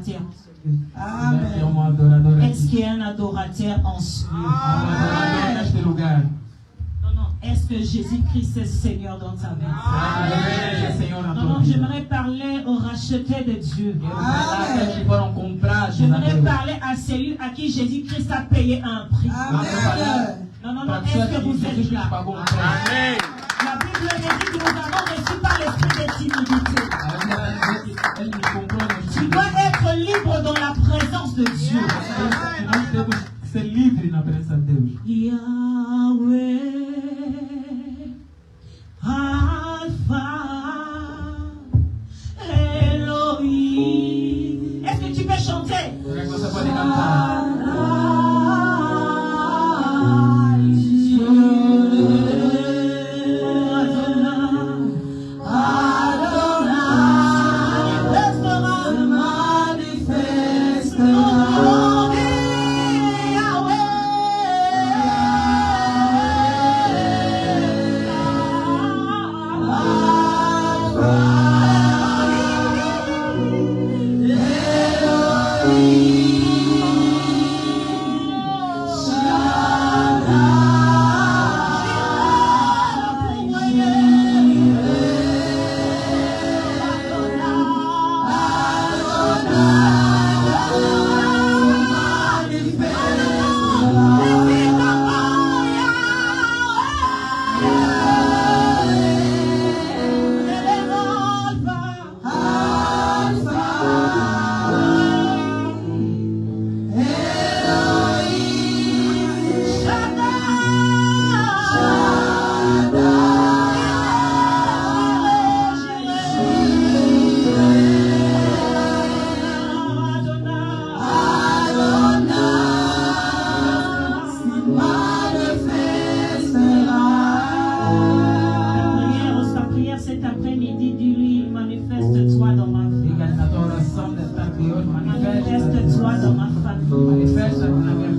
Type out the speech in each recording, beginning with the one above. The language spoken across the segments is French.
adorateur en ce lieu? Amen. Est-ce qu'il y a un adorateur en ce lieu? Non, est-ce que Jésus-Christ est Seigneur dans ta vie? Non, j'aimerais parler au racheté de Dieu. J'aimerais parler à celui à qui Jésus-Christ a payé un prix. Amen. Non, est-ce que vous êtes là? Amen. La Bible nous dit que nous avons reçu par l'esprit de timidité. Tu dois être libre dans la présence de Dieu. Ser livre na presença de Deus. Yahweh, Alpha, Elohim. Est-ce que tu peux chanter? Você pode cantar.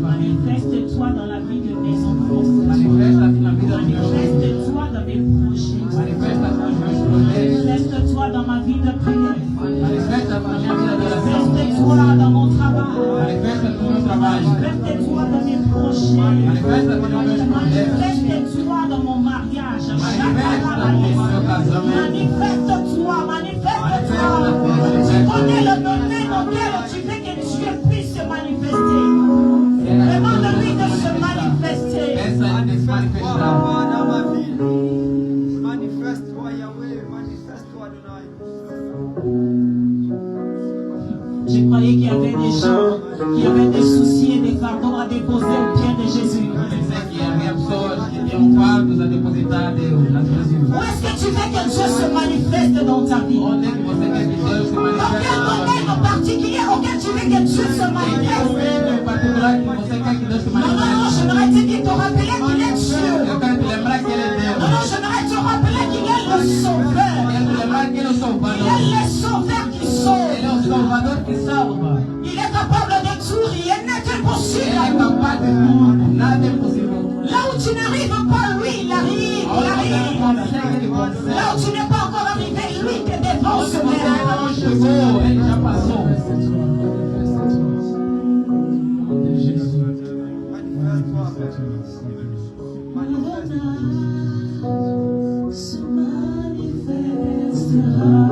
Manifeste-toi dans la vie de mes enfants. Manifeste-toi dans mes projets. Manifeste-toi dans ma vie de prière. Manifeste-toi dans mon travail. Manifeste-toi dans mes projets. Manifeste-toi dans mon mariage. Manifeste-toi, manifeste-toi. Tu connais le domaine auquel tu veux que Dieu puisse se manifester. Demande-lui de se manifester. Manifeste-toi, Yahweh, manifeste-toi, Adonai. Je croyais qu'il y avait des gens qui avaient des soucis et des fardeaux à déposer au pied de Jésus. Où est-ce que tu veux que Dieu se manifeste dans ta vie? Dans quel domaine en particulier auquel tu veux que Dieu se manifeste? Non, j'aimerais te dire, te rappeler qu'il est Dieu. Non, j'aimerais te rappeler qu'il est le sauveur. Il est le sauveur qui sauve. Il est capable de tout, rien n'est impossible. Là où tu n'arrives pas, lui, il arrive. Là où tu n'es pas encore arrivé, lui te défonce. Se manifestera.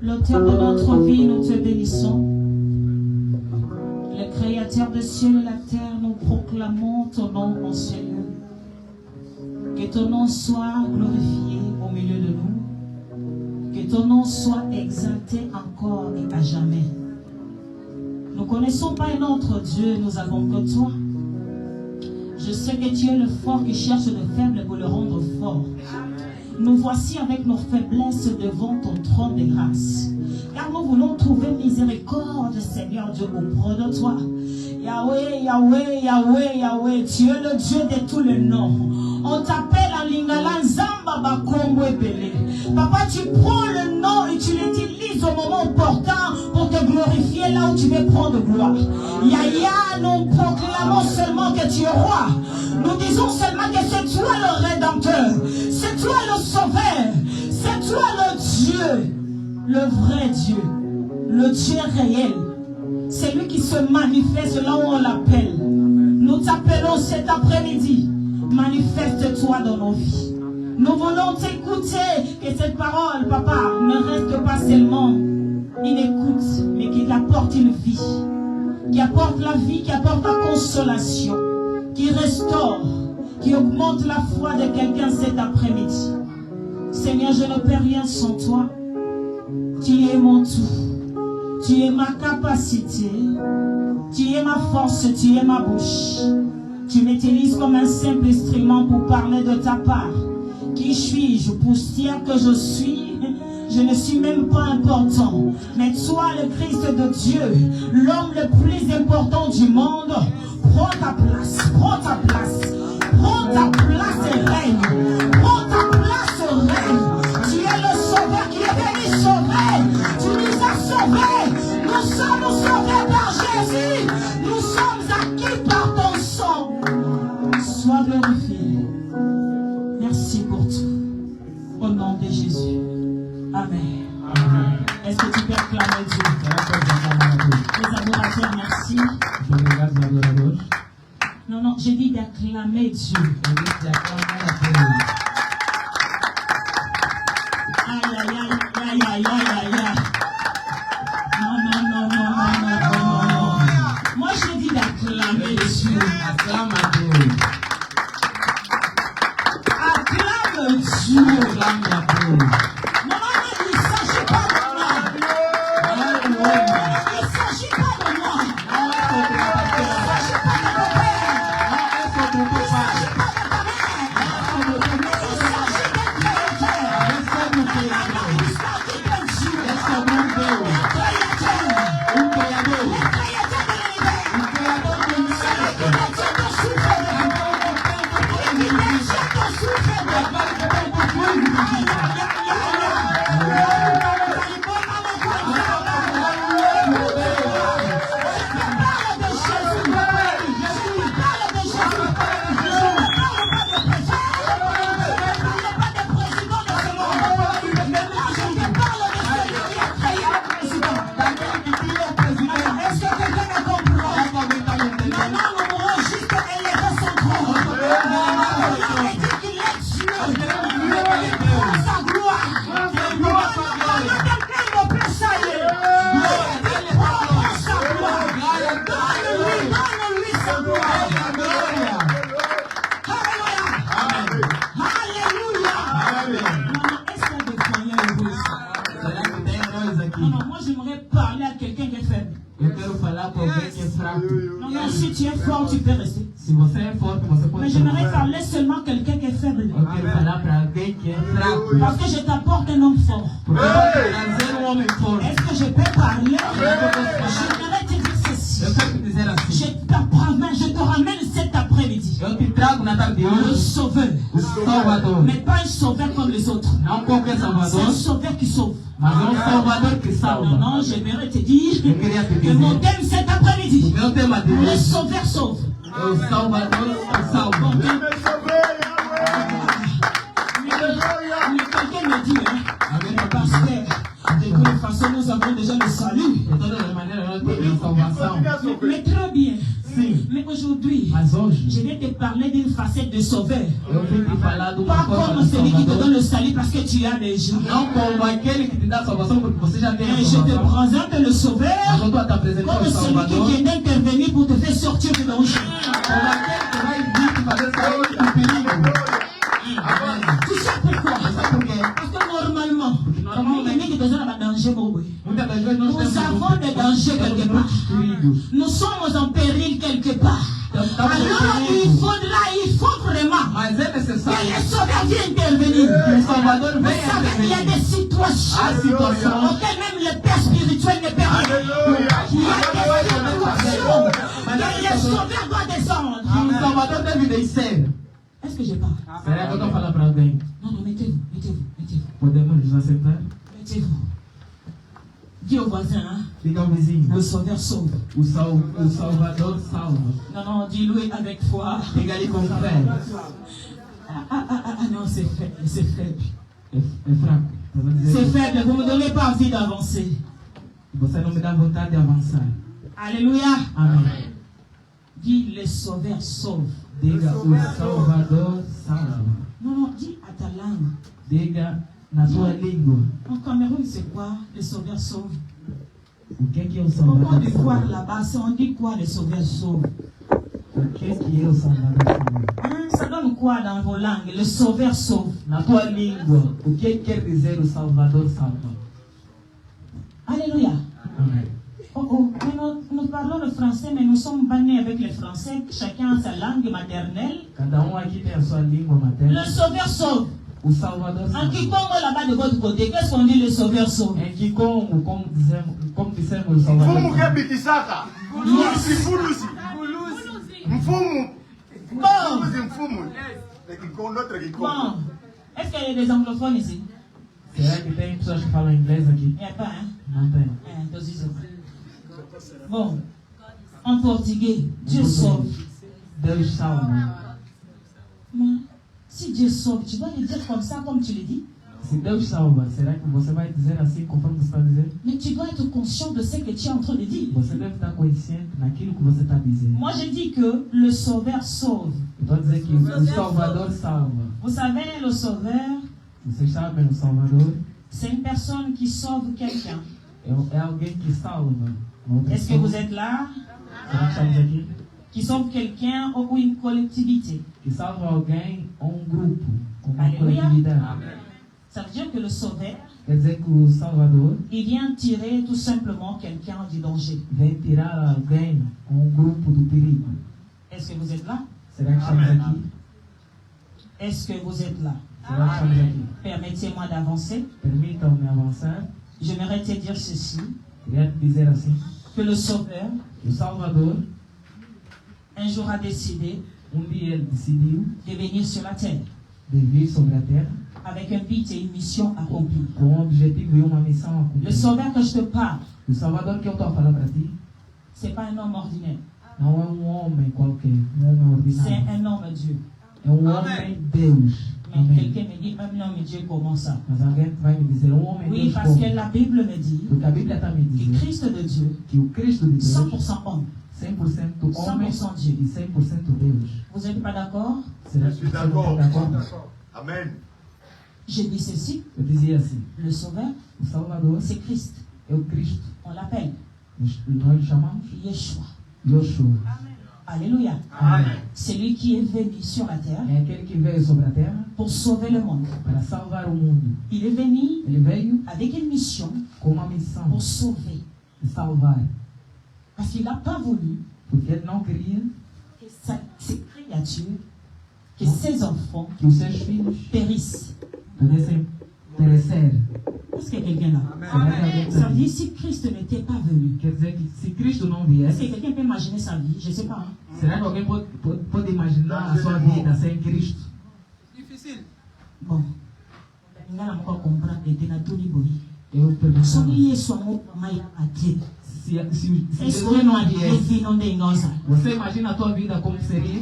L'auteur de notre vie, nous te bénissons. Le créateur des cieux et la terre, nous proclamons ton nom en ce lieu. Que ton nom soit glorifié au milieu de nous. Que ton nom soit exalté encore et à jamais. Nous ne connaissons pas un autre Dieu, nous avons que toi. Je sais que tu es le fort qui cherche le faible pour le rendre fort. nous voici avec nos faiblesses devant ton trône de grâce. Car nous voulons trouver miséricorde, Seigneur Dieu, auprès de toi. Yahweh, Yahweh, Yahweh, Yahweh, tu es le Dieu de tous les noms. On t'appelle en lingala Nzamba Bakombo Ebele. Papa, tu prends le nom et tu l'utilises au moment opportun pour te glorifier là où tu veux prendre gloire. Yahya, nous proclamons seulement que tu es roi. Nous disons seulement que c'est toi le Rédempteur. C'est toi le Sauveur. C'est toi le Dieu. Le vrai Dieu. Le Dieu réel. C'est lui qui se manifeste là où on l'appelle. Nous t'appelons cet après-midi. Manifeste-toi dans nos vies. Nous voulons t'écouter. Que cette parole, papa, ne reste pas seulement une écoute, mais qu'il apporte une vie. Qui apporte la vie, qui apporte la consolation. Qui restaure, qui augmente la foi de quelqu'un cet après-midi. Seigneur, je ne peux rien sans toi. Tu es mon tout. Tu es ma capacité. Tu es ma force, tu es ma bouche. Tu m'utilises comme un simple instrument pour parler de ta part. Qui suis-je? Poussière que je suis? Je ne suis même pas important. Mais toi, le Christ de Dieu, l'homme le plus important du monde, prends ta place, prends ta place. Prends ta place et règne. Prends ta place et règne. Tu es le sauveur qui est venu sauver. Tu nous as sauvés. Nous sommes sauvés par Jésus. Nous sommes acquis par ton sang. Sois glorifié. Merci pour tout. Au nom de Jésus. Amen. Amen. Est-ce que tu peux acclamer Dieu? Les adorateurs, merci. Je regarde l'adorateur. Non, non, j'ai dit d'acclamer Dieu. Aïe, aïe, aïe, aïe, aïe, aïe, aïe. Non, non, non, non, non, non, non, non. Moi, j'ai dit d'acclamer Dieu. Acclame à Dieu. Acclame Dieu. Acclame à Dieu. Non, non, non, il ne s'agit pas de moi. Il ne s'agit pas de moi. Il ne s'agit pas de mon père. Il ne s'agit pas de ta mère. Il s'agit de Créateur. Il s'agit de Dieu. Les créateurs. Les créateurs de l'univers. Celui qui détient ton souffle. Celui qui détient ton souffle. Moi, j'aimerais parler à quelqu'un qui est faible. Non, non, si tu es fort, tu peux rester. Se você é forte, você pode. Mais j'aimerais parler seulement à quelqu'un qui est faible. Eu quero falar para alguém que é fraco. Parce que je t'apporte un homme fort. Porque eu vou trazer homem forte. Est-ce que je peux parler? J'aimerais te dire ceci. Eu quero te dizer assim. Je te ramène cet après-midi. Eu te trago na tarde de Le hoje sauveur. o Salvador. Mais pas un sauveur comme les autres. Não qualquer C'est Salvador, un sauveur qui sauve. mas um Salvador que salva. Non, non, j'aimerais te dire Eu queria te que dizer. mon thème cet après-midi, O meu tema de le hoje sauveur sauve. é o Salvador que salva. Mais quelqu'un me dit, parce que de toute façon, nous avons déjà le salut. De todas as maneiras, nós temos salvação. Mais très bien. Sim, Mais aujourd'hui, mas hoje je vais te parler d'une facette de sauveur. eu vim te falar de uma Pas forma comme de celui qui te donne Salvador. le salut parce que tu as déjà. Não como aquele que te dá salvação porque você já tem a Et je te salvação. présente le sauveur Mas eu estou a te apresentar comme o celui Salvador. qui vient d'intervenir pour te faire sortir du danger. Como aquele que vai vir te fazer sair do perigo. Agora, Tu sais pourquoi? sabe por quê? Parce que normalement, il y a qui te donne un danger, mon boy. Muitas das vezes nós Nous temos avons des dangers quelque part. perigos. Nous sommes en péril quelque part. Alors il faut vraiment Mas é necessário Que le Sauveur vient intervenir. Que le Salvador Vous venha savez, il y a intervenir. des situations Há situações auxquelles même le Père spirituel ne permet. Alléluia. Il y a des situations que le Sauveur doit descendre. que o Salvador deve descer. Est-ce que je parle? Será que eu estou falando para alguém? Non, non, mettez-vous, mettez-vous, mettez-vous, Podemos nos aceitar? mettez-vous. Dis au voisin, hein, Diga ao vizinho. le Sauveur sauve. O Salvador salva. Non, non, dis-le avec foi. Diga-lhe com fé. Ah non, c'est faible, c'est faible. É fraco. Tá vendo dizer C'est que faible, vous ne me donnez pas envie d'avancer. você não me dá vontade de avançar. Alléluia. Amém. Dis, le Sauveur sauve. Diga, o Salvador salva. Non, non, dis à ta langue. Diga na sua língua. En Cameroun, c'est quoi? Le Sauveur sauve. O que é o Au Salvador Côte d'Ivoire, salva? là-bas, on dit quoi, le Sauveur sauve? O que é o Salvador salva? Hein, ça donne quoi dans vos langues? Le Sauveur sauve. Na tua língua, o que quer dizer o Salvador salva? Alléluia. Amém. Oh, oh, mais nous parlons le français, mais nous sommes bannis avec les Français, chacun a sa langue maternelle. Cada aqui tem a sua língua materna. Le Sauveur sauve. O Salvador En salva. Kikongo, là-bas de votre côté, qu'est-ce qu'on dit le Sauveur sauve? Em Kikongo, como dissemos o Mfumu Salvador salva. kebikisaka. Fulusi. Mfumu. Bon, Mfumu. Notre Kikongo. bon. Est-ce qu'il y a des anglophones ici? Será que tem pessoas que falam inglês aqui? Il n'y a pas, hein? Não tem. Bon, en portugais, Dieu sauve. Deus salva. Mais si Dieu sauve, tu dois le dire comme ça, comme tu le dis. Se Deus salva, será que você vai dizer assim conforme você está dizendo? Mais tu dois être conscient de ce que tu es en train de dire. Você deve estar consciente naquilo que você está dizendo. Moi, je dis que le Sauveur sauve. Eu estou a dizer que o Salvador salva. Vous savez, le Sauveur, Vocês sabem, o Salvador c'est une personne qui sauve quelqu'un. é alguém que salva uma outra Est-ce que pessoa. vous êtes là? Será que estamos aqui? Qui sauve quelqu'un ou une collectivité. Que salva alguém ou um grupo, ou uma Aleluia. coletividade. Ça veut dire que le Sauveur, Quer dizer que o Salvador il vient tirer tout simplement quelqu'un du danger. vem tirar alguém ou um grupo do perigo. Est-ce que vous êtes là? Será que estamos aqui? Est-ce que vous êtes là? Será que estamos aqui? Permettez-moi d'avancer. Permitam-me avançar. J'aimerais te dire ceci, Queria te dizer assim, que le Sauveur, que o Salvador, un jour a décidé dia ele decidiu de venir sur la terre de vir sobre a terra avec un but et une mission accomplie. com um objetivo e uma missão a Le cumprir. Sauveur que je te parle, O Salvador que eu estou a falar para ti ce n'est pas un homme ordinaire, não é um homem qualquer, um homem c'est ordinário. un homme Dieu. É um homem Deus. Mais Amém. quelqu'un me dit, un homme Dieu, comment ça? Mas alguém vai me dizer, um homem Oui, Deus parce como? que la Bible me dit Porque a Bíblia está me que dizendo Christ de Dieu, que o Cristo de Deus 100% homme. 100% homem 100% Dieu. e 100% Deus. Vous n'êtes pas d'accord? Será Je que suis você não d'accord. está d'accordo? Amen. Je dis ceci, Eu dizia assim, le Sauveur, o Salvador c'est Christ. é o Cristo. On l'appelle Nós lhe chamamos Yeshua. Yoshua. Alléluia. Amen. C'est lui qui est venu sur la terre É aquele que veio sobre a terra pour sauver le monde. para salvar o mundo. Il est venu Ele veio avec une mission com uma missão pour sauver. de salvar. Parce qu'il n'a pas voulu Porque ele não queria que ses créatures, que ses enfants que os seus filhos périssent. pudessem perecer. Est-ce qu'il y a quelqu'un là? Será que alguém Ça está veut aqui? dire si Christ n'était pas venu. Quer dizer que se Cristo não Est-ce viesse, que quelqu'un peut imaginer sa vie? Je ne sais pas. Hein? será que alguém pode imaginar a sua vida sem Cristo? Bon. Il a encore comprendre et de la Tony Boy. Eu perguntava, Soki Yesu amai ate. se Est-ce Jesus que nous não avons viesse, dit non de inosa? você imagina a tua vida como seria?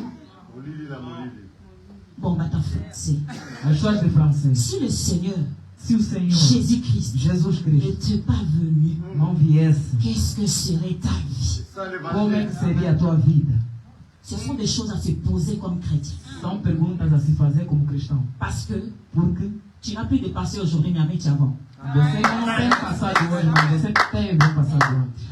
Molili na molili. Bon, bah t'as français. As pessoas de francês. Si le Seigneur Se o Senhor, Jésus-Christ Jesus Cristo, n'était pas venu, não viesse, qu'est-ce que serait ta vie? Ça como é que l'évangile. seria a tua vida? Ce sont des choses à se poser comme chrétien. São perguntas a se fazer como cristão. Parce que Porque tu n'as plus dépassé aujourd'hui, mais avec avant. você não tem passado hoje, mas você teve um passado antes.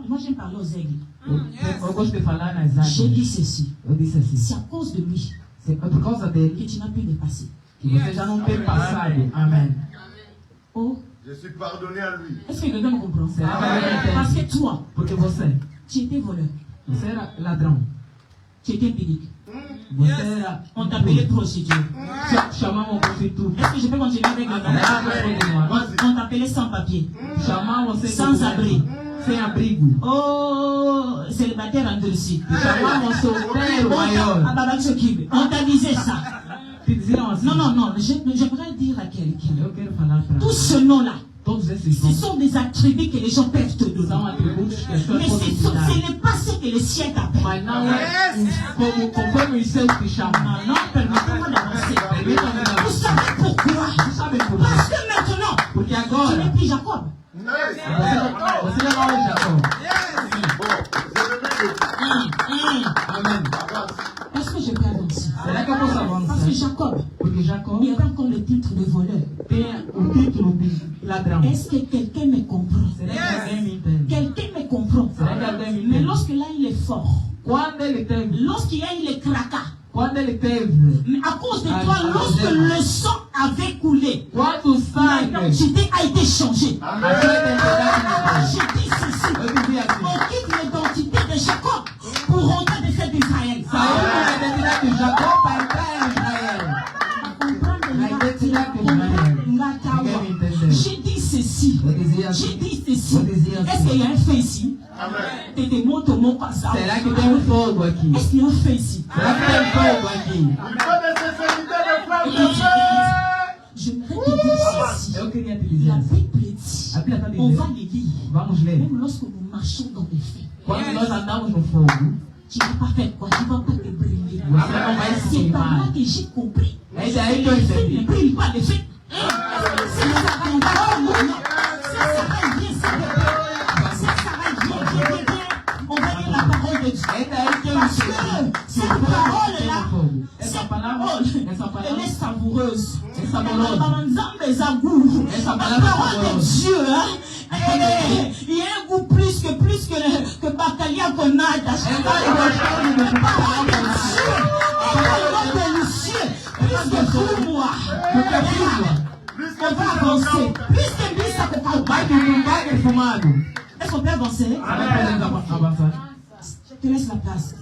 Moi, j'aime parler aux aigles. Eu gosto de falar nas J'ai dit águas. ceci. Eu disse assim, C'est à cause de lui é por causa que dele tu n'as plus dépassé. que você já não tem passado. Amém. Oh, Je suis pardonné à lui. est-ce que quelqu'un me comprend? Será que alguém entende? Parce que toi, Porque você tu étais voleur, era ladrão, tu étais impédique, On t'appelait procédure. Chamamos constituto. Est-ce que je peux continuer avec le On t'appelait sans papier. Chamamos Sans abri. Sem abrigo. Oh, célibataire endurci. Chamamos solteiro maior. On t'a disait ça. Te diziam assim. Non, j'aimerais dire à quelqu'un. Eu quero falar para Tout ce nom-là, todos esses ce nomes. sont des attributs que les gens peuvent te donner. São atributos que as pessoas Mais podem te dar. ce n'est pas ce que le ciel t'appelle. Mas não é conforme os céus te chamam. Non, permettez-moi d'avancer. Permitam-me Vous savez pourquoi? Vous savez pourquoi? Parce que maintenant, Porque tu agora n'es plus Jacob. você não é Jacó. Amen. Est-ce que je peux avancer? Será que eu posso Parce que avançar? Jacob, Porque Jacó il y avait encore le titre de voleur. tem o título de ladrão. Est-ce que quelqu'un me comprend? Será que alguém me entende? Quelqu'un me comprend. Será que alguém me Mais entende? lorsque là il est fort, Quando ele teve, lorsqu'il y a eu le cracas, quando ele teve, mais à cause de toi, lorsque le sang avait coulé, quando o sangue, l'identité a été changée. a sua identidade J'ai dit ceci. mudou. Eu dizia assim, On quitte l'identité de Jacob pour rentrer dans celle d'Israël. saiu da identidade de Jacó para entrar em Israel. J'ai dit ceci. Eu dizia assim, J'ai dit ceci. eu dizia Est-ce qu'il y a assim, un fait ici? Amen. T'es mon tomo comme ça. será que tem fogo aqui? Est-ce qu'il y a un fait ici? Será que tem fogo aqui? Il faut des sincérités de femme de feu. J'aimerais te dire ceci. Eu queria te dizer La assim, Bible dit, a Bíblia está on va dizendo, les lire. vamos ler, Même lorsque nous marchons dans les faits, quando nós andamos no fogo, tu ne vas pas faire quoi? Tu ne vas pas te brûler. você não vai se C'est par là queimar. que j'ai compris. É daí que eu Les faits ne entendi. brûlent pas. Les faits. C'est ça qu'on va. Non, non. Ça va bien, ça va bien. Ça va bien. On va lire la parole de Dieu. É daí que eu Parce entendi. que Que o cette fogo tem parole-là, no fogo. Essa cette palavra, parole, essa elle palavra, est savoureuse. é saborosa. La Essa parole palavra de Dieu, hein, il y a un goût plus que Baccalia qu'on a d'acheter. É mais gostoso do que La parole de palavra. Dieu est tellement délicieux, plus que pour moi. Plus On que va tu avancer. Plus que lui, ça peut pas. Vai que o bagre fumado. Est-ce qu'on peut avancer? Será que podemos avançar? Je te laisse la place.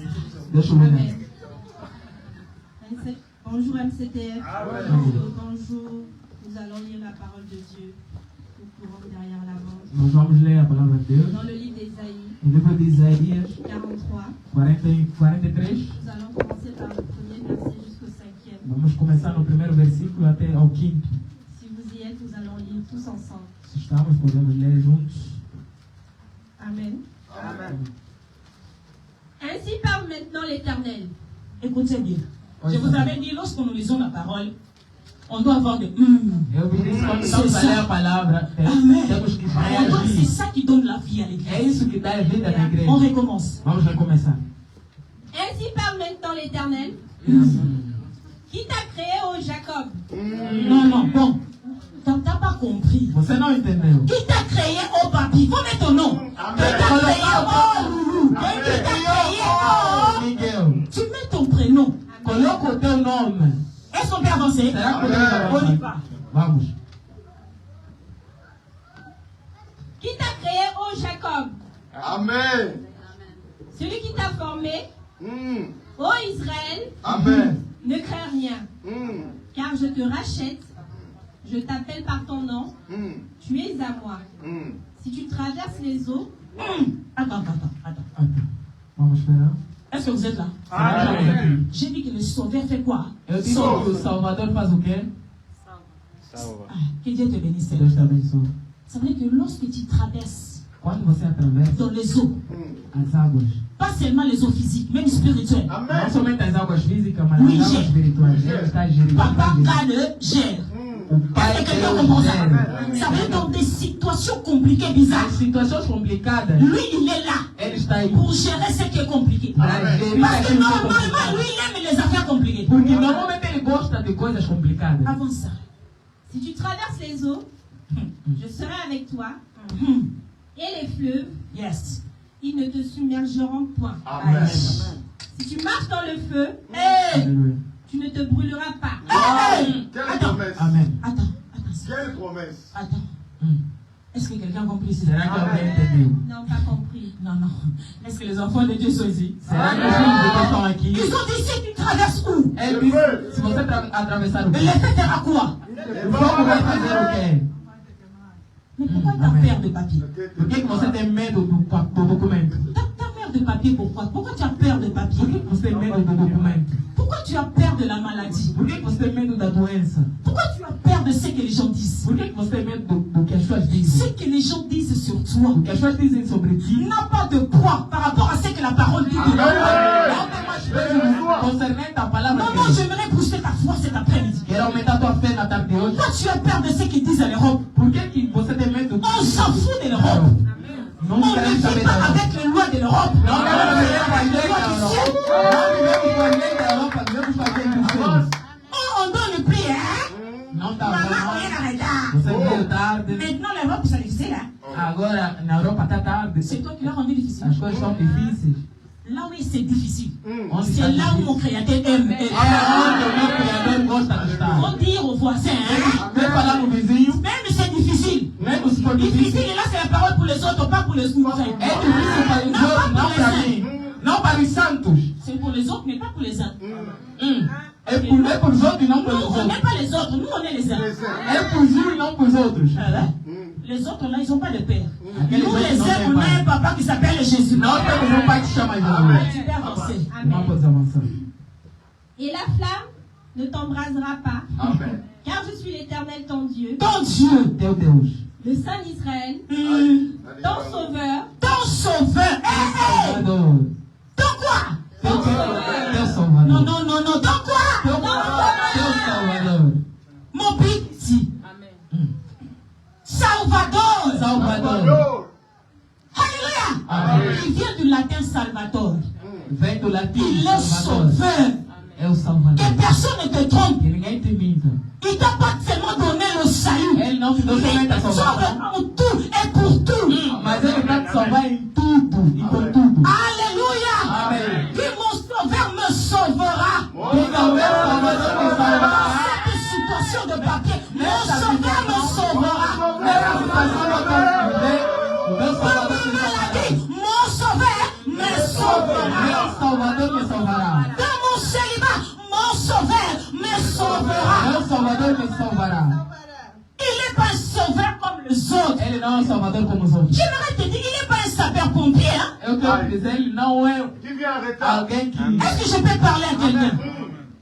Deixa eu ver. Amen. Bonjour MCTF. Bonjour. Nous allons lire la parole de Dieu. Nous courons derrière l'avant. Nós vamos ler a palavra de Deus Dans le livre d'Ésaïe no livro de Isaías 43, 43. nous allons commencer par le premier verset jusqu'au 5e. Vamos começar no primeiro versículo até ao 5º. Si vous y êtes, nous allons lire tous ensemble. Se estamos, podemos ler juntos. Amen. Ainsi parle maintenant l'Éternel. Écoutez bien. Je vous avais dit, lorsque nous lisons la parole, on doit avoir des Eu vi isso quando estamos a ler a palavra. Amen. Temos que C'est reagir. ça qui donne la vie à É l'église. isso que dá a vida na igreja. On recommence. Vamos recomeçar. Ainsi parle maintenant l'Éternel qui t'a créé, ô Jacob. Non, bon. T'as pas compris. Você não entendeu? Qui t'a créé au papi? Faut mettre ton nom. Qui t'a créé au loulou? Qui t'a créé au... Miguel, Tu mets ton prénom. coloca o teu nome. Est-ce qu'on peut avancer? Será que podemos On y avançar? va. Vamos. Qui t'a créé, ô Jacob. Amen. Celui qui t'a formé, ô Israël, Amen. ne crains rien, car je te rachète, je t'appelle par ton nom, tu es à moi. Si tu traverses les eaux, Attends. Vamos esperar. Est-ce que vous êtes là? Será que estamos aqui? J'ai dit que le sauveur fait quoi? Eu disse que o Salvador faz o quê? Ah, que Dieu te bénisse. Que Deus te abençoe. Ça veut dire que lorsque tu traverses Quando você atravessa dans les eaux, as águas, pas seulement les eaux physiques, même spirituelles, não Amen. somente as águas físicas, mas Oui, as águas gère. espirituais, ele está gerindo. Papa Kane gère. O Pai Est-ce que quelqu'un comprend ça? Deus Ça veut dire dans des situations compliquées, bizarres. As situações complicadas, Lui, il est là ele está aí pour gérer ce qui est compliqué. para gerir Parce que aquilo que é normalement, complicado. lui, il aime les affaires compliquées. Porque normalmente ele gosta de coisas complicadas. Avant ça, si tu traverses les eaux, je serai avec toi, hmm, et les fleuves, yes. ils ne te submergeront point. Amen. Si tu marches dans le feu, Hey! Aleluia. tu ne te brûleras pas. Hey! Quelle Attends, promesse. Amém. attends. Quelle promesse. Attends. Hum. Est-ce que quelqu'un a compris ça? Será que alguém entendeu? Non, pas compris. Non. Est-ce que les enfants de Dieu sont ici? Será que os filhos de Deus estão aqui. Ils ont dit si tu traverses où? Ele disse, se você atravessar o L'effet sera quoi? o fogo vai fazer o quê? Mais pourquoi tu as peur de papier? Por que você tem medo do documento? T'as peur de papier pourquoi? Pourquoi tu as peur de papier? Por que você tem medo do documento? Pourquoi tu as peur de la maladie? Por que você tem medo da doença? Pourquoi tu as peur de ce que les gens disent? Por que você tem medo do que as pessoas Ce dizem? que les gens disent sur toi O que as pessoas dizem sobre ti n'a pas de poids par rapport à ce que la parole dit de não nous. tem mais peso concernente à palavra Non, de non, Deus. j'aimerais booster ta foi cet après-midi. Quero aumentar tua fé na tarde de hoje. Pourquoi tu as peur de ce qu'ils disent à l'Europe? Por que você tem medo do On s'en fout de l'Europe. Não On ne queremos saber vit da pas Europa. avec les lois de l'Europe. Não queremos viver com a lei da Europa. Não vivemos com a lei da Europa, vivemos com a lei dos céus. Oh, on donne plus, hein? Não tá Maman, bom. on est en retard. Você veio tarde. Maintenant, l'Europe, c'est difficile, hein? Agora na Europa está tarde. C'est toi qui l'as rendu difficile. As coisas são difíceis. Là où c'est difficile, Onde c'est está là où difícil? mon créateur aime. É onde o meu Criador gosta de estar. Faut dire aux voisins, hein? Vem falar no vizinho, Même si c'est difficile. mesmo se for difícil. Difficile, et là, c'est la parole pour les autres, pas pour les nous. É difícil para os outros, não para mim. Não para os santos. C'est pour les autres, mais pas pour les uns. É por os outros e não Nous, pelos on n'est outros. pas les autres, nous, on est les uns. É por uns e não por os outros. Ah ouais? Les autres, là, ils n'ont pas de père. Aqueles Nous, outros les não uns, têm on a un pai. papa qui s'appelle Jésus. Nós temos um pai que chama Jesus. Tu peux avancer. Não pode avançar. Et la flamme ne t'embrasera pas, Amen. car je suis l'Éternel ton Dieu, Ton Dieu, Teu Deus. le Saint d'Israël, ton Sauveur, ton sauveur. Hé, hé, Salvador. ton quoi? Teu Non, Salvador. non, non, non, ton quoi? Teu Salvador. Mon petit. Salvador. Salvador. Alléluia. Amen. Il vient du latin Salvador. Vem do latim Il est Salvador. sauveur. É o Salvador. Que personne ne te trompe. Que ninguém te minta. Il t'a pas seulement donné le salut. Ele não te deu somente a Il sauve salvação, en tout et pour tout. mas ele vai te salvar em tudo e com tudo. Alléluia. Amen. Dis mon sauveur me sauvera. Diga o meu Salvador me Dans salvará. cette situation de papier, mon sauveur me sauvera. Nessa situação eu quero viver. O meu Dans Salvador ma me salvará. maladie, mon sauveur me sauvera. Meu Salvador me salvará. Dans mon célibat, mon sauveur me sauvera. Meu Salvador me salvará. Il n'est pas un sauveur comme les autres. Ele não é um Salvador como os outros. J'aimerais te dire, il n'est pas un sapeur-pompier. Hein? Eu quero dizer, ele não é Qui vient en retard? alguém que... Est-ce que je peux parler à quelqu'un?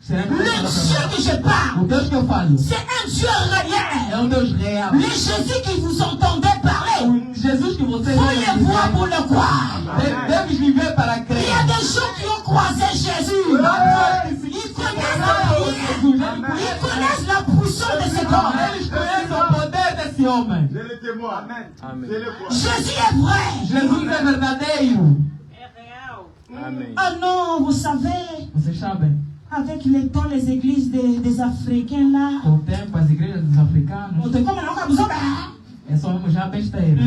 Será que eu Le vou falar Dieu pra que je você? O parle, Deus que eu falo c'est un Dieu é réel. Deus real. Le Jésus que vous entendez parler, O Jesus que vocês faut ouvem le voir pour dizer, le croire. Deves viver para Il y a crer. des gens qui ont croisé Jésus. Ils connaissent la prière. Ils connaissent la puissance de cet homme. Eles conhecem o poder desse homem. Je le témoin. Amen. Je le crois. Jésus est vrai. Jesus é verdadeiro. Ah non, vous savez, Vocês sabem, avec le temps, les églises des Africains là, com o tempo, as igrejas dos africanos, on te comme on vous a é só já besteira.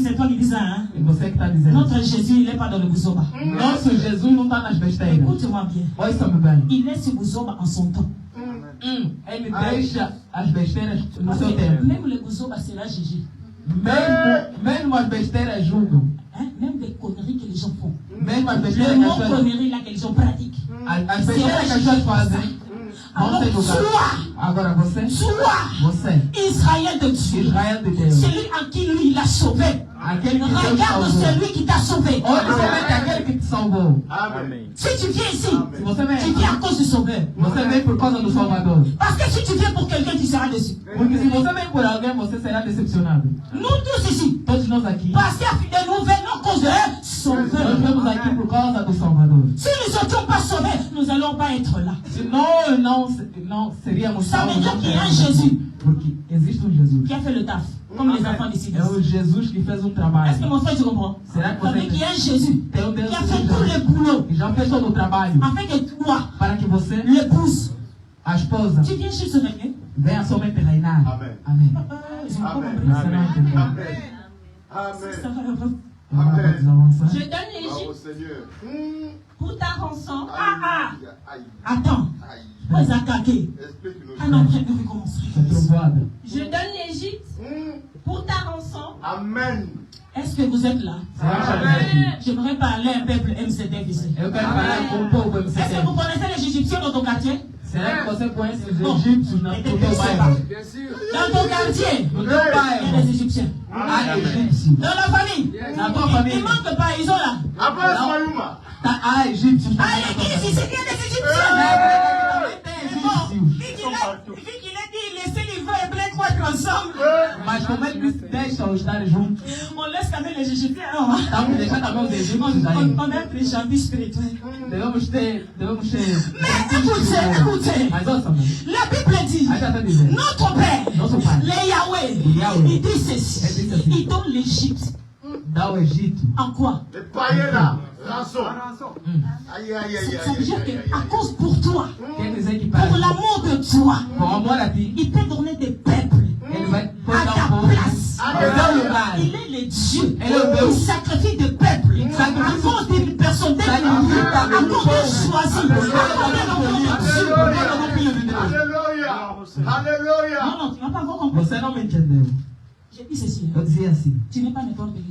c'est toi qui dis ça, hein? E você que está dizendo. Notre Jésus, il n'est pas dans le Bouzoba. Nosso Jesus não está nas besteiras. Écoute-moi bien. Ouça-me bem. Il laisse Bouzoba en son temps. Ele deixa as besteiras no seu tempo. Même le Bouzoba sera jugé. Mesmo as besteiras julgam. Hein? Même des conneries que les gens font. Mesmo as Le besteiras que mot as pessoas... conneries là que les gens pratiquent. As besteiras que as pessoas fazem vão Alors, ser julgadas. sois, Agora você, sois Israël de Dieu. Israel de Deus, Celui en qui lui il a sauvé. aquele que Deus Regarde salvou. celui qui t'a sauvé. Olha somente aquele que te salvou. Amen. Si tu viens ici, Se você tu vem, viens à cause du sauveur. você vem por causa do Salvador. Parce que si tu viens pour quelqu'un, tu seras déçu. Porque se você vem por alguém, você será decepcionado. Nous tous ici, Todos nós aqui, parce que nous venons à cause de nós sauveur. vemos aqui por causa do Salvador. Si nous n'étions pas sauvés, nous n'allons pas être là. Se nós não seríamos Ça veut salvos, dire não qu'il y a un seríamos. Jésus Porque existe um Jesus. qui a fait le taf, comme les enfants d'ici. É o Jesus que fez um Est-ce que trabalho. mon frère, tu comprends? Será que Ça veut você dire qu'il y a un Jésus tem um Deus qui a fait tout que le boulot já, já fez todo o trabalho afin que toi, para que você, l'épouse, a esposa, tu viens chez ce régner. venha somente reinar. Amen. Amém. Ils ont pas Amen. compris. Você não entendeu? Amen. Ça Amen. va. Vamos lá, vamos avançar. je donne Bravo l'Égypte Seigneur. pour ta rançon. Alléluia. Aïe. Attends, Aïe. vous attaquez. Explique-nous. Ah non, je vais recommencer. É trovoada. Je donne l'Égypte pour ta rançon Amen. Est-ce que vous êtes là? J'aimerais parler à un peuple MCD ici. Est-ce que vous connaissez les Égyptiens dans ton quartier? Bon. Dans ton quartier, il y a des Égyptiens. Dans la famille, il ne manque pas, ils sont là. L'église ici, il y a des Égyptiens. Vu qu'il a dit, laissez les vins et blé croître ensemble. On laisse quand même les Égyptiens. On a pris champi spirituel. Mais écoutez, la Bible dit, notre Père, les Yahweh, il dit ceci, il donne l'Égypte. En quoi? Les païens là, rançon. Ça veut dire qu'à cause pour toi, pour l'amour de toi, il peut donner des peuples à ta place. Il est le Dieu. Il sacrifie des peuples à cause d'une personne, à cause de choisir. Alléluia. Alléluia. Non, tu n'as pas encore compris. J'ai dit ceci. Tu n'es pas n'importe qui.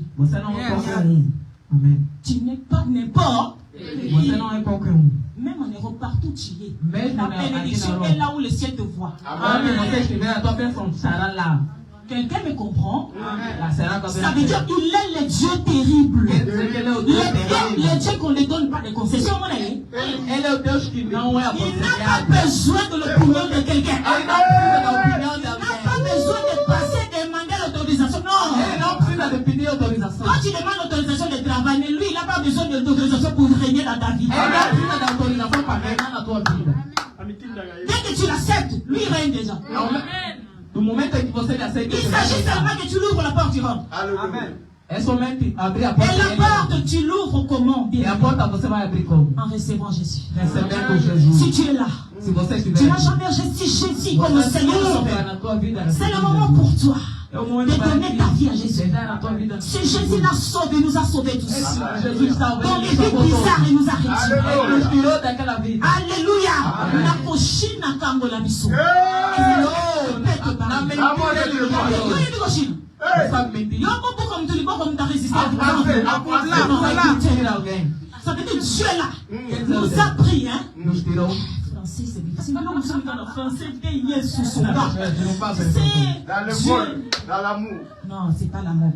Amen. Tu n'es pas n'importe qui. Même en Europe, partout tu es. La bénédiction est là où le ciel te voit. Quelqu'un me comprend? Ça veut dire qu'il est le Dieu terrible. Le Dieu qu'on ne donne pas de concessions. Il n'a pas besoin de l'opinion de quelqu'un. Il n'a pas besoin de passer et demander l'autorisation. Non. Quand tu demandes l'autorisation de travailler, lui, il n'a pas besoin de l'autorisation pour régner dans ta vie. Dès que tu l'acceptes, lui, il règne déjà. Il s'agit seulement que tu l'ouvres la porte, tu rentres. Et la porte, tu l'ouvres comment? En recevant Jésus. Si tu es là, tu n'as jamais reçu Jésus comme Seigneur Sauveur. C'est le moment pour toi de donner ta vie à Jésus. Si Jésus l'a sauvé, nous a sauvés tous. Dans les vies bizarres, il nous a retirés. Alléluia. La cochine a tango la mission. Ça veut dire Dieu là nous a pris, hein. Français, c'est difficile. Nous sommes dans le français, sous son bas. C'est dans l'amour. Non, c'est pas l'amour.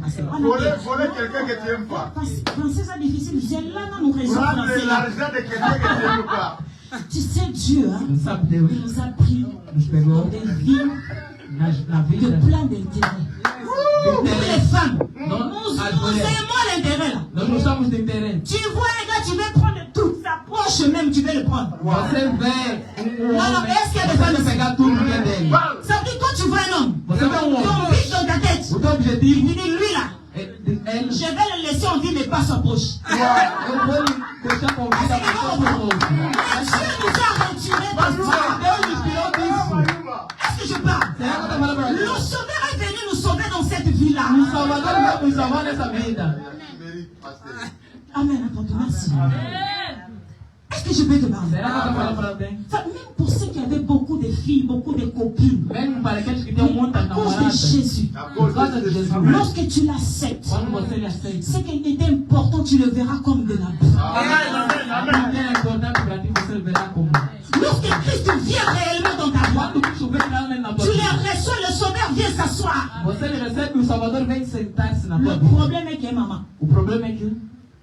Voler quelqu'un que tu n'aimes pas. Français, c'est difficile. J'ai là dans nos régions français. Prendre l'argent de quelqu'un que tu n'aimes pas. Tu sais, Dieu, hein, il nous a pris des vies de plein d'intérêts. Les femmes, nous aimons l'intérêt là. Tu vois les gars, tu veux prendre toute sa poche même, tu veux le prendre. Non, est-ce qu'il y a des femmes de 50 tours? Ça veut dire quand tu vois un homme, ton biche dans ta tête, il dit lui là, je vais le laisser en vie mais pas sa poche. Est-ce que nous a retiré de toi? Est-ce que je parle? Le Sauveur est venu nous sauver dans cette vie-là. Amen. Merci. Est-ce que je peux te parler? Même pour ceux qui avaient beaucoup de filles, beaucoup de copines, à cause de Jésus, lorsque tu l'acceptes, c'est qu'il était important, tu le verras comme de la vie. Lorsque Christ vient réellement dans ta vie, tu les reçois, le Sauveur vient s'asseoir. Le problème est que, maman,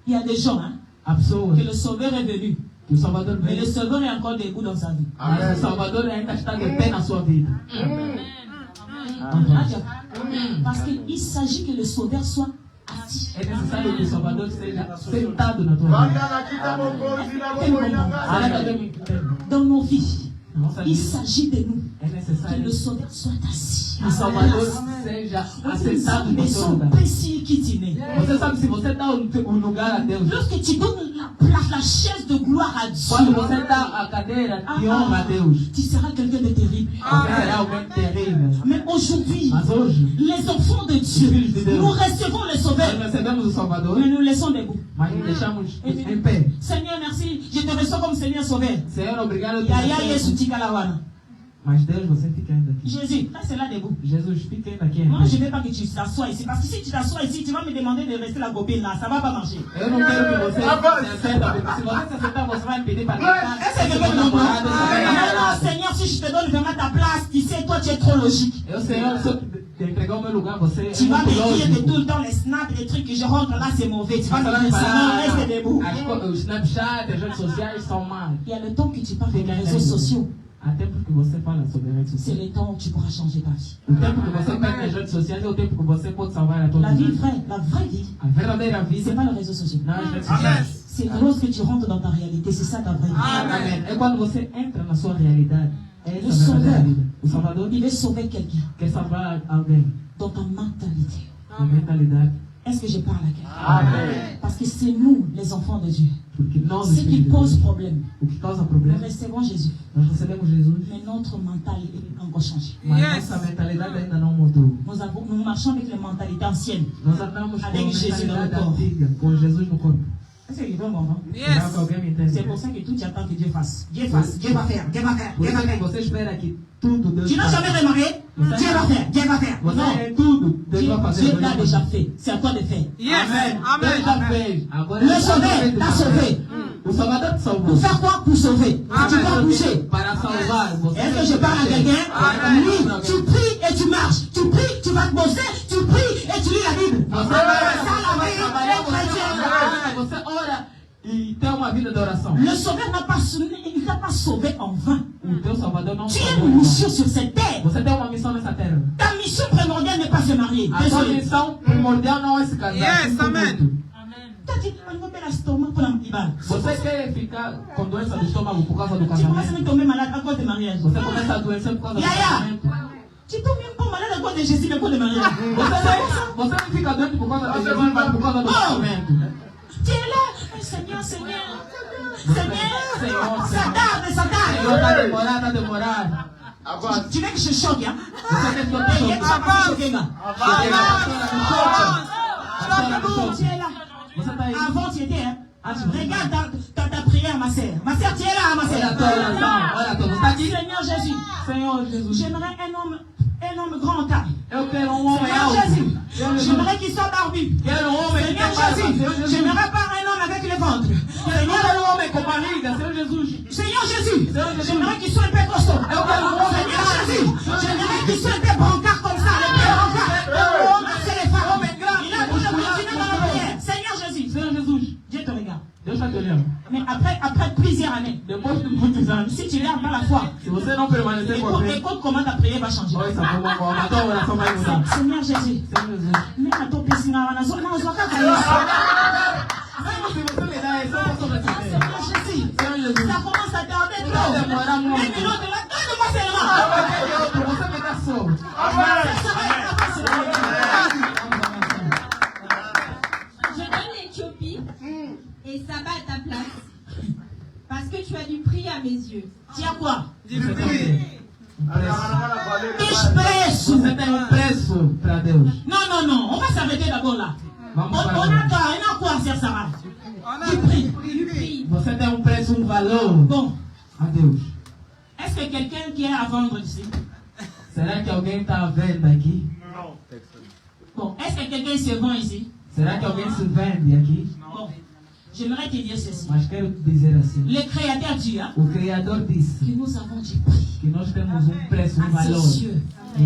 il y a des gens, hein, que le Sauveur est venu. Mais le Sauveur est encore debout dans sa vie. Parce qu'il s'agit que le Sauveur soit assis. Dans nos vies, il s'agit de nous que le Sauveur soit assis. Mais son péché qui t'y lorsque tu donnes la chaise de gloire à Dieu, tu seras quelqu'un de terrible. Mais aujourd'hui, les enfants de Dieu, nous recevons le Sauveur, mais nous laissons debout. Seigneur, merci, je te reçois comme Seigneur Sauveur. Mas Deus, você fica ainda aqui. Jésus, là c'est là debout. Jesus, fica ainda aqui. Moi, je ne veux pas que tu t'assoies ici. Parce que si tu t'assois ici, tu vas me demander de rester la gobine là. Ça ne va pas marcher. Eu não quero que você se assenta, porque se você se assentar, você vai me pedir para deitar. Est-ce que quelqu'un me comprend? Non, Seigneur, si je te donne vraiment ta place, tu sais, toi, tu es trop logique. Eu, Senhor, se eu te entregar o meu lugar, você Tu vas me dire que tout lógico. le temps les snaps, les trucs que je rentre là, c'est mauvais. Tu vas Você me vai me dire, Seigneur, falar, reste debout. o Snapchat, as redes sociais são mal. Il y a le temps que tu parles des réseaux sociaux. Há tempo que você fala sobre redes C'est sociais. le temps où tu pourras changer ta vie. O tempo que você perde nas redes sociais é o tempo que você pode salvar a tua La vie vida. vraie, la vraie vie, A verdadeira c'est vida pas les réseaux sociaux. nas redes sociais. C'est lorsque tu rentres dans ta réalité, c'est ça ta vraie vie. Amém. É quando você entra na sua realidade. É O essa a verdadeira Salvador, vida. O Salvador il veut sauver quelqu'un quer salvar alguém. dans ta mentalité. A mentalidade. Est-ce que je parle à quelqu'un? Amen. Parce que c'est nous, les enfants de Dieu. Porque nós, Ce os qui filhos de pose Deus, problème. o que causa Nous problema, recevons Jésus, nós recebemos Jesus, mais notre mentalité est encore changée. mas nossa mentalidade ainda não mudou. Nous marchons avec les mentalités anciennes. Nós andamos com a Avec Jésus dans le mentalidade corps. antiga, com Jesus no corpo. Est-ce que tu veux comprendre? Será que alguém me entende? C'est pour ça que tout tu attends que Dieu fasse. Dieu fasse, Dieu va faire, Dieu va faire, Por Dieu va isso que faire. você espera que tudo Deus Tu n'as faça. jamais remarqué? Dieu va faire, Dieu va faire. Você Non. é tudo, Deus vai fazer. Dieu Deus l'a vai déjà fazer. fait. C'est à toi de faire. Amém. Deus já fez. Agora Le é só sauver, você t'a fazer. sauvé. O Salvador te salvou. Pour faire quoi? Pour sauver. Tu dois bouger. Para salvar. Você Est-ce que je parle à quelqu'un? Oui, tu pries et tu marches. Tu pries, tu vas te bosser. Tu pries et tu lis la Bible. Você Ça, vai la vie trabalhar, est chrétienne. você ora e tem uma vida de oração. Le sauveur n'a pas sauvé en vain. O teu Salvador não Tu as salvou. une em vão. mission sur cette terre. Você tem uma missão nessa terra. Ta mission primordiale n'est pas se marier. A sua Désolé. missão primordial não é se casar. Yes, sinto amen. muito. Toi, tu vas me faire l'estomac pour la Bible. Você quer ficar com doença do estômago por causa do Tu commences à casamento? me tomber malade à cause du mariage. Você começa a adoecer por causa do Yaya. casamento? Tu tombes même pas malade à cause de Jésus, mais à cause du mariage. Você não fica doente por causa de Jesus, mas por causa do casamento. Tu es là. Oh, Seigneur, Seigneur. Seigneur. Ça Senhor, tarde, ça Senhor, tarde. tá demorando. Avance. Tu veux que je choque, hein? Você quer que eu Il y a te que ça va choquer, gars. Tu es là. Você tá aí. Avant, tu étais, hein? Regarde ta prière, ma sœur. Ma sœur, tu es là, ma Olha a tua oração, sœur. olha a tua. Você tá aqui? Seigneur Jésus. Senhor Jesus. J'aimerais un homme grand en taille. Eu quero homem Seigneur alto. Jésus. Senhor Jesus. J'aimerais qu'il soit barbu. Quero homem que Seigneur tem barba. Jésus. Senhor Jesus. J'aimerais pas un homme avec le ventre. Eu Seigneur, quero homem com barriga. Senhor Jesus. Seigneur Jésus. Seigneur Jésus. J'aimerais qu'il soit un peu costaud. Eu quero homem Seigneur grande. Jésus. J'aimerais qu'il soit un peu brancard comme ça. Le peu brancard. C'est les femmes. Homem grande. Il a dit de continuer dans la prière. Seigneur Jésus. Senhor Jesus. Dieu te regarde. Deus está te olhando. Mais après plusieurs années, Depois de muitos anos, si tu gardes pas la foi, se você não permanecer com a fé, écoute comment ta prière va changer. olha essa forma como a tua oração vai mudar. Seigneur Jésus. Senhor Jesus. Mais à ton piscine, on a besoin de Se você me dá isso, eu posso receber. Seigneur Jésus. Senhor Jesus. Ça commence à tarder Vai trop. demorar Mais muito. l'autre là, donne-moi seulement. Você me dá só. Je donne l'Éthiopie et Saba à ta place. Parce que tu as dû prier à mes yeux. Tu as quoi? Você tem preço para Deus. Non, on va s'arrêter d'abord là. On Vamos a para quoi à faire, Sarah? Tu pries. Você tem preço, valor Bon, a Deus. est-ce que quelqu'un qui est à vendre ici? Será que alguém está à venda aqui? Bon, est-ce que quelqu'un se vend ici? Será que alguém se vende aqui? Bon, j'aimerais te dire ceci. Mas quero te dizer assim. Le Créateur Dieu, O Criador disse que nous avons du prix que nós temos preço, à valor ses yeux.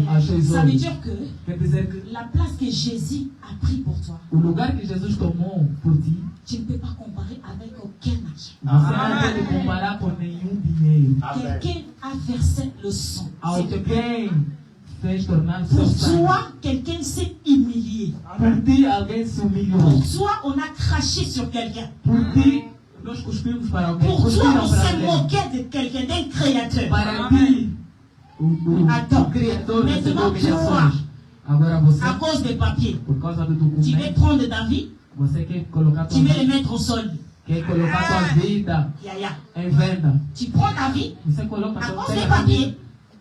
aos seus Ça veut olhos. dire que Quer dizer que la place que Jésus a pris pour toi, o lugar que Jesus tomou por ti, tu ne peux pas comparer avec aucun argent. você não pode comparar com nenhum dinheiro. Quelqu'un a versé le sang. Alguém fez tornar seu Pour sangue. toi, quelqu'un s'est humilié. Por ti, alguém se humilhou. Pour toi, on a craché sur quelqu'un. Por ti, nós cuspimos para alguém. Pour toi, Cuspiram on para s'est alguém. moqué de quelqu'un, d'un créateur. Para ti, Attends. o Criador recebeu Maintenant, humilhações. Agora você, À cause des papiers, por causa do tu veux documento, prendre ta vie, você quer colocar tu tua veux le vida, mettre au sol. quer colocar tua vida Yaya. em venda. Tu prends ta vie, Você coloca à tua cause des vida papiers,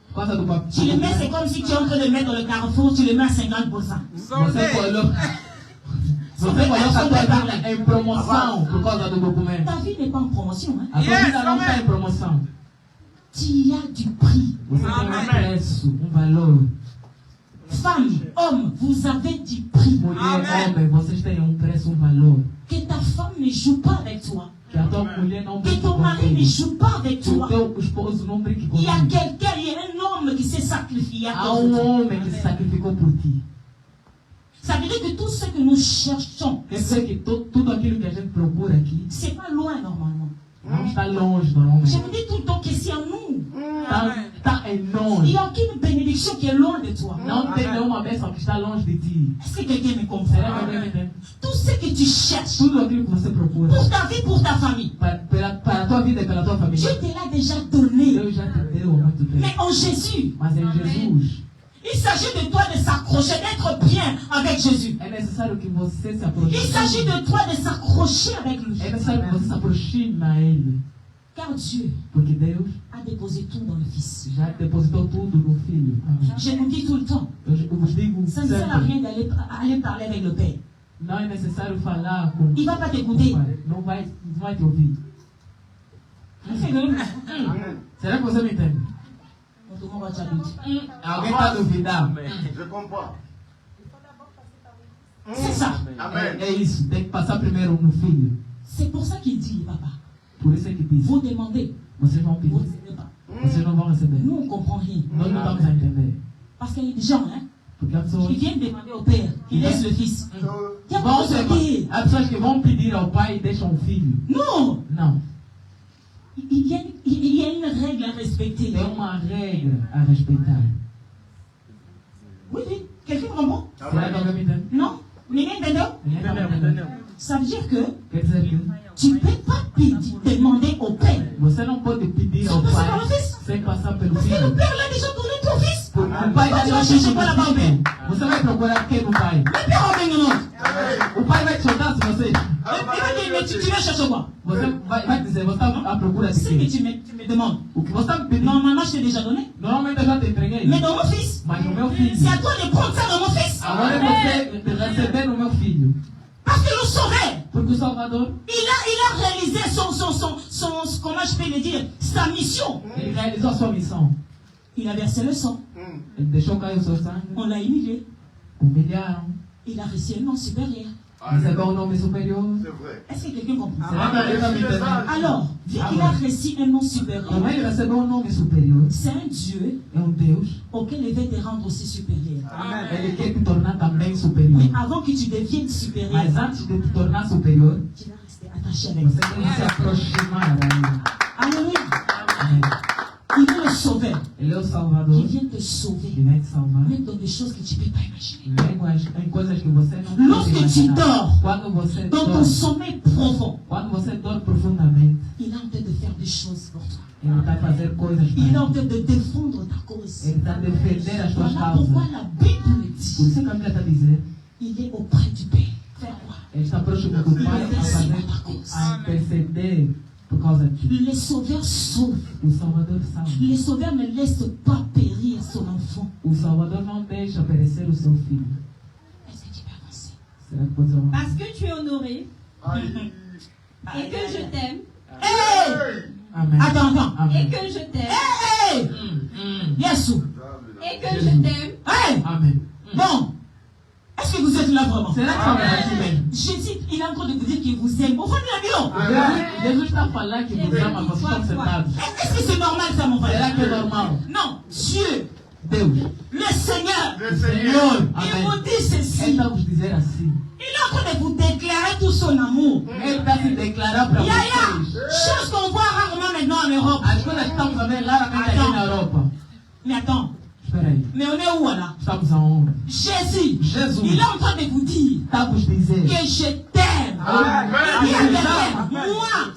por causa do papel. tu le mets, c'est comme si tu es en train de mettre dans le carrefour, tu le mets à 50%. Você coloca a tua vida em promoção por causa do documento. Ta vie n'est pas en promotion. Hein? A tua vida não está em promoção. Tu as du prix. Você tem um preço, valor. Femme, homme, vous avez du prix. Mulher, homem, vocês têm preço, valor. Que ta femme ne joue pas avec toi. Que a tua mulher não Que brinque ton mari ne contigo. joue pas avec Que o toi. teu esposo não brinque Il y a contigo. quelqu'un, il y a un homme qui s'est sacrifié à Há cause de toi. homem que se sacrificou por ti. Ça veut dire que tout ce que nous cherchons, Quer dizer que tudo aquilo que a gente procura aqui c'est pas loin normalement. não está longe normalmente. Je me dis tout le temps que c'est en nous. Está em Il nós. n'y a aucune bénédiction qui est loin de toi. Não tem nenhuma bênção que está longe de ti. Est-ce que quelqu'un me comprend? Será que alguém me entende? Tout ce que tu cherches Tudo aquilo que você procura pour ta vie, pour ta famille, para a tua vida e pela tua família, Dieu te l'a déjà donné. Deus já te deu há muito tempo. Mais en Jésus, Mas em Jesus, il s'agit de toi de s'accrocher, d'être bien avec Jésus. é necessário que você se Il aproxime. s'agit de toi de s'accrocher avec lui. É necessário que você se aproxime a Ele. Car Dieu Porque Deus a déposé tout dans le Fils. já depositou tudo no Filho. Amém. Je vous dis tout le temps, Eu vos digo ça ne sert à sempre, rien d'aller parler avec le Père. não é necessário falar com Il ne va pas o t'écouter. Pai. Não vai te ouvir. Será que você me entende? Alguém está duvidando? Je comprends. C'est ça. Amen. É isso, tem que passar primeiro no Filho. C'est pour ça qu'il dit, papa, Por isso é que diz, vous demandez, vocês vão vous pedir, ne recevez pas. vocês não vão receber. Nous, on ne comprend rien. Nós não estamos a entender. Parce qu'il y a des gens hein, Porque há pessoas qui viennent demander au Père, qui laissent le Fils. Il y a vão pas de payer. há pessoas que vão pedir ao Pai e deixam o Filho. Non, Não, il y a une règle à respecter. tem uma regra a respeitar. Oui, oui. Quelqu'un comprend? Será que alguém me entende? Non? Ninguém entendeu? Ninguém está me entendendo. Ça veut dire que Quer dizer que tu ne peux pas demander au Père. você não pode pedir ao Sem passar Pai pelo Filho. sem passar pelo Parce que le Filho. Père l'a déjà donné ton Fils. Porque o Pai já Tu deu vas o chercher Filho quoi no là-bas au Père? Filho. Você vai procurar quem no Pai? Le Père en vient non. O Pai vai te soltar se você. Il va dire, mais tu vas chercher quoi? Você vai dizer, você está à procura de Ce que quê? tu me demandes. O que você está me pedindo? Normalement, je t'ai déjà donné. Normalmente eu já te entreguei. Mais dans mon Fils. Mas no meu filho. C'est à toi de prendre ça dans mon Fils. Agora é você receber no meu filho. Parce que le Sauveur, Porque o Salvador, il a réalisé comment je peux le dire, sa mission. ele realizou a sua missão. Il a versé le sang. Ele deixou cair o seu sangue. On l'a humilié. Humilharam. Il a reçu un nom supérieur. Recebeu um nome superior. C'est vrai. Est-ce que quelqu'un comprend? Será que alguém está me entendendo? Alors, vu qu'il a reçu un nom supérieur, Como ele recebeu um nome superior, c'est un Dieu é Deus. auquel il veut te rendre aussi supérieur. Ele quer te tornar também superior. Mais avant que tu deviennes supérieur, Mas antes de te tornar superior, tu vas rester attaché avec você lui. tem que se aproximar a ele. Alléluia. Amém. Il est le Sauveur. Ele é o Il Salvador. vient te Ele sauver. vai te salvar. Même dans des choses que tu ne peux pas imaginer. Em coisas que você não pode Lorsque tu imaginar. dors, Quando você dans ton dorme, sommeil profond, quando você dorme profundamente, il est en train de faire des choses pour toi. ele está a fazer coisas Il est para en ti. train de défendre ta cause. Ele está a defender as tuas Voilà pourquoi causas. la Bible Por dit, isso que a Bíblia está a dizer, il est auprès du Père. Faire quoi? ele está próximo do Pai a fazer, a interceder por causa de ti. Les sauveurs sauvent. O Salvador salva. Les sauveurs ne laissent pas périr son enfant. O Salvador não deixa perecer o seu filho. Est-ce que tu peux avancer? Será que pode avançar? Parce que tu es honoré Aïe. et que je t'aime Hey! Amém. Attends. et Amém. que je t'aime Hey! Yesu. et que je t'aime. Hey! Amém. Bon. Est-ce que vous êtes là vraiment? Será que estamos aqui mesmo? Jésus, il est en train de vous dire qu'il vous aime. Au fond de la maison. Jesus está a falar que vos ama, vocês estão sentados. Est-ce que c'est normal ça, mon Será frère? que é normal? Non. Dieu, Deus, le Seigneur, Le o Seigneur. Senhor, il amém. vous dit Ele ceci. está a vos dizer assim. Il est en train de vous déclarer tout son amour. Ele está a se declarar para Yaya, vocês. chose qu'on voit rarement maintenant en Europe. As coisas que estamos a ver raramente aqui na Europa. Mais attends, Espera aí. mais on est où là? Estamos aonde? Jésus, Jesus il est en train de vous dire está a vos dizer. que je t'aime. Amen. Il dit à quelqu'un,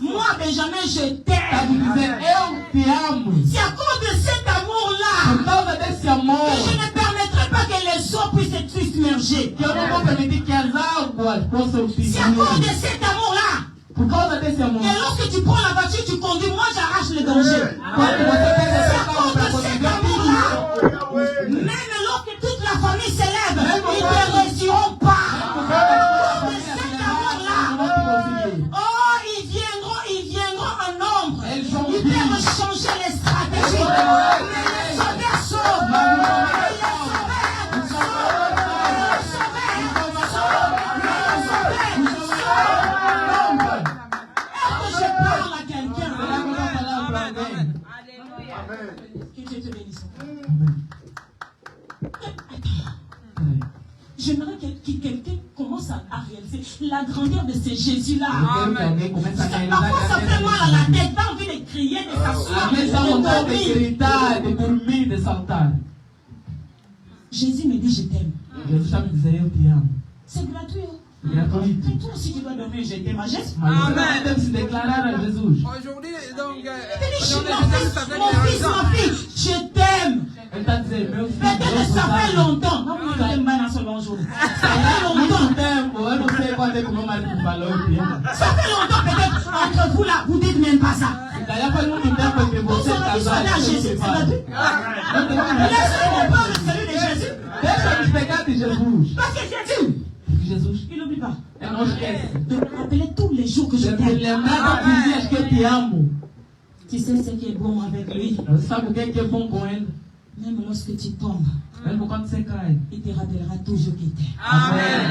moi, Benjamin, je Está a t'aime. vos dizer, eu te amo. C'est à cause de cet amour-là Por causa desse amor, que je ne permettrai pas que les eaux puissent être submergées. que eu não vou permitir que as águas possam te C'est à cause de engolir. cet amour-là. Por causa desse amor. Et lorsque tu prends la voiture, tu conduis, moi j'arrache le danger. Quando você pega C'est esse à carro cause para de cet conseguir amour-là. Yahweh. Même lorsque toute la famille s'élève, ils ne réussiront pas. À cause de cet amour-là. Oh, ils viendront en nombre. Ils peuvent changer les stratégies Que Dieu te bénisse. Amen. J'aimerais que quelqu'un commence à réaliser la grandeur de ce Jésus-là. Parfois, ça fait mal à la tête. Pas envie de crier, de s'asseoir, de dormir. Jésus me dit, je t'aime. C'est gratuit. Mais toi aussi, tu dois donner, je t'aime à Jésus. Amen. Aujourd'hui, donc, mon fils, ma fille, je t'aime. Peut-être que ça fait longtemps. Non, je t'aime pas dans ce bon jour. Ça fait longtemps. Ça fait longtemps peut-être entre vous là, vous dites même pas ça. Vous allez à Jésus, c'est gratuit. Laissez le peur de celui de Jésus. Parce que Jésus, il n'oublie pas. De rappeler tous les jours que je t'aime. Tu sais ce qui est bon avec lui. Même lorsque tu tombes, il te rappellera toujours qu'il t'aime. Amen.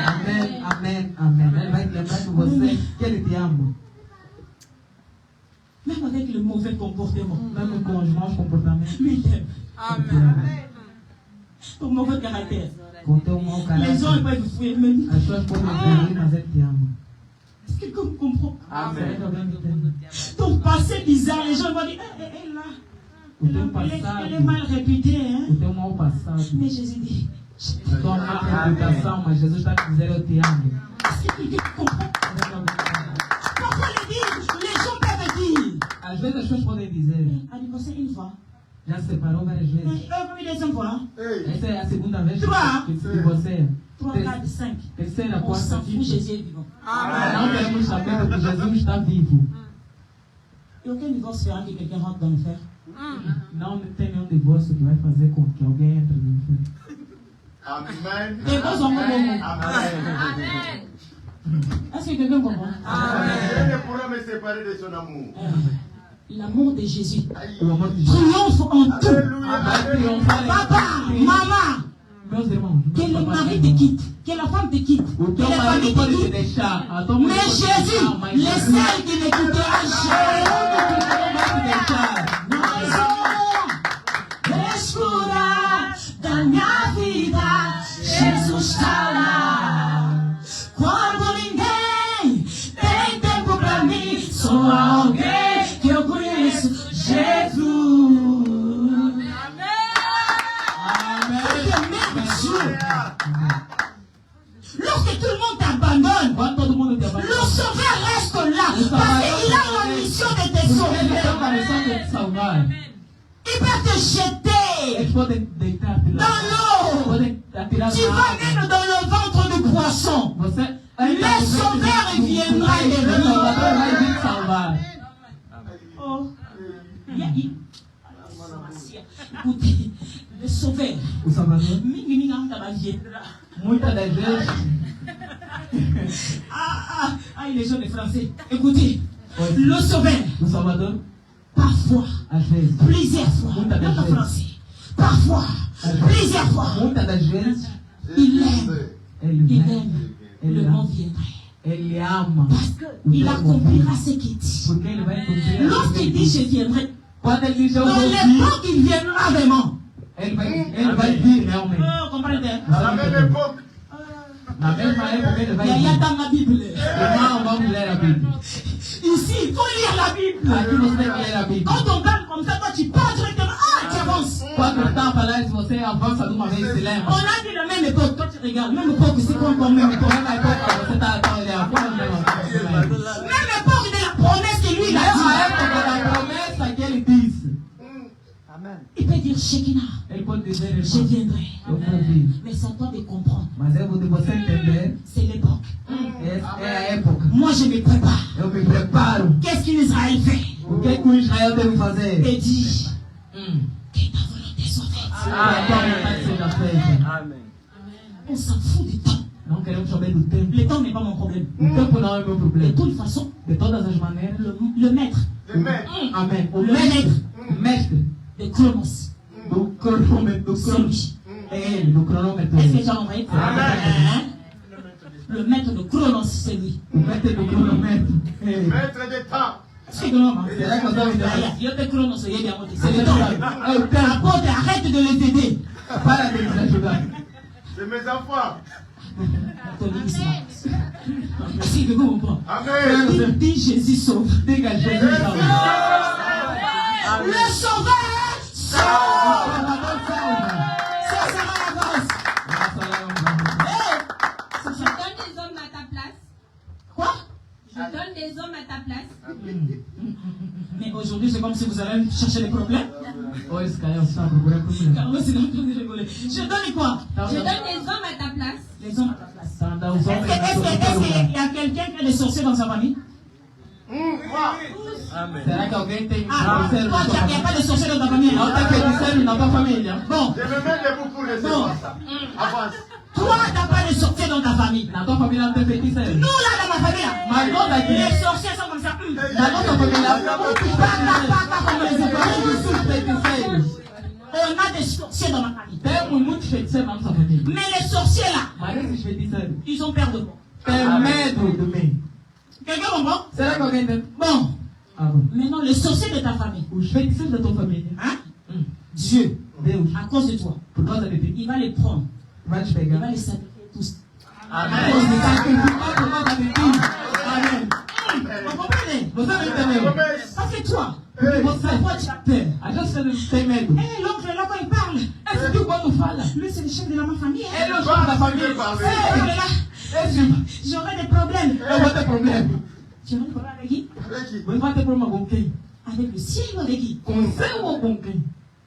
Même avec le mauvais comportement. Lui, il t'aime. Amen. Ton mauvais caractère. Les gens peuvent fouiller même. Est-ce que quelqu'un comprend? Amen. Ton passé bizarre, les gens vont dire, elle là. Elle est mal réputée. Hein? Mais Jésus dit, est-ce que quelqu'un comprend? Parfois les gens peuvent dire. Anniversaire une fois. Já separou várias vezes. Deuxième fois. Essa é a segunda vez que se divorcia. 3, 4, 5. Terceira, On quarta, s'en fout, quinta. Jésus est vivant. Não queremos saber porque Jesus está vivo. Et aucun divorce fera que quelqu'un rentre dans le fer. Não tem nenhum divórcio que vai fazer com que alguém entre no inferno. Amen. Et vos enfants vont. Amen. Est-ce que quelqu'un comprend? Rien ne pourra me séparer de son amour. L'amour de Jésus Alléluia. triomphe en tout. Alléluia. Papa, maman, Meus irmãos, que le mari te quitte, que la femme te quitte, o que teu la marido famille pode te te quitte. deixar, a tua Mais mulher pode te Jésus, deixar, mas le seul qui ne quittera jamais. Escura da minha vida, Jesus está lá. Quando ninguém tem tempo pra mim, sou alguém que eu conheço, Jesus. Lorsque tout le monde t'abandonne, le sauveur reste là. Parce qu'il a la mission de te sauver. Il peut te jeter dans l'eau. Tu vas même dans le ventre du poisson. Le sauveur viendra te réveiller. Oh. Écoutez, le sauveur. Muitas das vezes. Il est jeune et français. Écoutez, le sauveur. O Salvador, Parfois, às vezes, plusieurs fois, Muitas das même en vezes. français. Parfois, plusieurs fois, muitas das vezes, il aime. ele Il vem, aime. Le ele mot ama, viendrait. ele ama, Parce qu'il accomplira ce qu'il dit. porque ele vai cumprir. Lorsqu'il dit je viendrai, Quando ele diz eu dans vou vir, l'époque il viendra vraiment. ele vai vir realmente. Oh, comprenez? À la même époque, Na mesma época ele vai Il y a vir. dans la Bible. Irmão, vamos ler a Bíblia. Ici, il faut lire la Bible. Aqui você tem que ler a Bíblia. Quand on parle comme ça, toi tu pars directement. Ah, tu avances. Quando está a falar, se você avança de uma vez, se On lembra. a dit la même époque. Toi tu regardes. Même époque, c'est quoi encore même époque? Mesma época, você está olhando. Qual é a mesma época? Même époque de la promesse que lui il a Mesma dit. época da promessa que ele disse. Il peut dire Shekinah, Ele pode dizer, je irmão, viendrai. eu vou vir. Mais c'est à toi de comprendre. Mas é de você entender, C'est l'époque. é a época. Moi je me prépare. Eu me preparo. Qu'est-ce qu'Israël fait? O que o Israel deve fazer? Et dit que ta volonté soit faite. A tua vontade seja feita. On s'en fout du temps. Não queremos saber do tempo. Le temps n'est pas mon problème. O tempo não é meu De problema. toute façon, De todas as maneiras, le maître le maître, amém. O Le maître. mestre de Chronos, do cronômetro, c'est lui. é ele, do cronômetro. Est-ce que j'ai envoyé? Amen. Hein? Le maître de Chronos, c'est lui. O mestre do cronômetro é ele. maître des temps. C'est que non, C'est là qu'on doit me dire. il y a des chronos, il y a des mots. C'est le temps. Apôtre, arrête de les aider. Pas la télévision. C'est mes enfants. Merci de vous comprendre. Amen. Dis Jésus sauve. Dégage Jésus. Le sauveur sauve. Ça sera la grâce. Je donne des hommes à ta place. Quoi? Je donne des hommes à ta place. Mais aujourd'hui, c'est comme si vous allez chercher les problèmes. Ouais, c'est quand même ça. Carlos, c'est en train de rigoler. Je donne quoi? Je donne des hommes à ta place. Les hommes à ta place. Est-ce qu'il y a quelqu'un qui a des sorciers dans sa famille? C'est là qu'on gagne tes Ah, toi, il n'y a pas de sorciers dans ta famille. En tant que disciple, il n'a pas famille. Bon, Je me mets debout pour recevoir ça. Avance. toi, tu n'as pas de sorciers dans ta famille. Dans ta famille, on te fait disciple. Nous, là, dans ma famille, là, les sorciers sont comme ça. Dans notre famille, là, Comme les épaules. On a des sorciers dans ma famille. T'es mon mouche fait disciple dans sa famille. Mais les sorciers, là, Marie, si je fais disciple. ils ont peur de moi. T'es maître de main. Quelqu'un comprend? C'est là qu'on gagne tes. Bon, Ah bon. maintenant, les sorciers de ta famille, Ou je fais disciple de ton famille. hein? Dieu, Deus. à cause de toi, Pourquoi ça t'était? il va les prendre. Vai te Il pegar. va les sacrifier tous. À cause de ça, pourquoi ça t'était? Amen. Vous comprenez? Vous savez que t'es même. Parce que toi, Você toi, tu as peur. I just said tem medo. L'oncle, là, quand il parle, Esse que quando fala, lui, c'est le chef de la ma famille. ele é o dono da família. L'oncle, là, Esse j'aurai des problèmes. eu vou ter problema. Tu auras des problèmes avec qui? Você vai ter problema com quem? Avec le ciel ou avec qui? Com o céu ou com quem?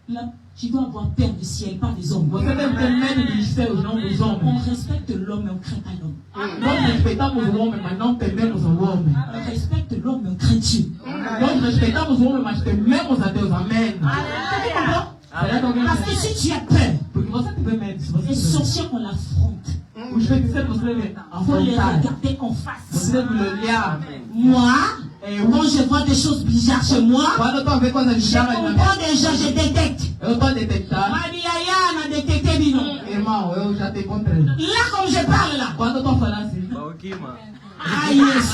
Là, tu dois avoir peur du ciel, pas des hommes. Você deve ter medo dos céus, não dos On homens. respecte l'homme, mais on craint pas l'homme. Nós respeitamos o homem, mas não tememos o homem. On respecte l'homme, mais on craint Dieu. Nós respeitamos o homem, mas tememos a Deus. Amém. Tu comprends? Será que alguém Parce que si tu as peur, Porque você tiver medo, se você les tiver sorciers, on l'affronte. medo, os feiticeiros você deve Il faut les afrontar. regarder en face. Você deve olhar. Moi, quand je vois des choses bizarres chez moi, Quando eu estou a ver coisas je bizarras na minha comprends déjà, je détecte. eu estou a detectar. Mabiaya n'a détecté Bino. Irmão, eu já te encontrei. Là, comme je parle là, Quando eu estou a falar assim, ah yes.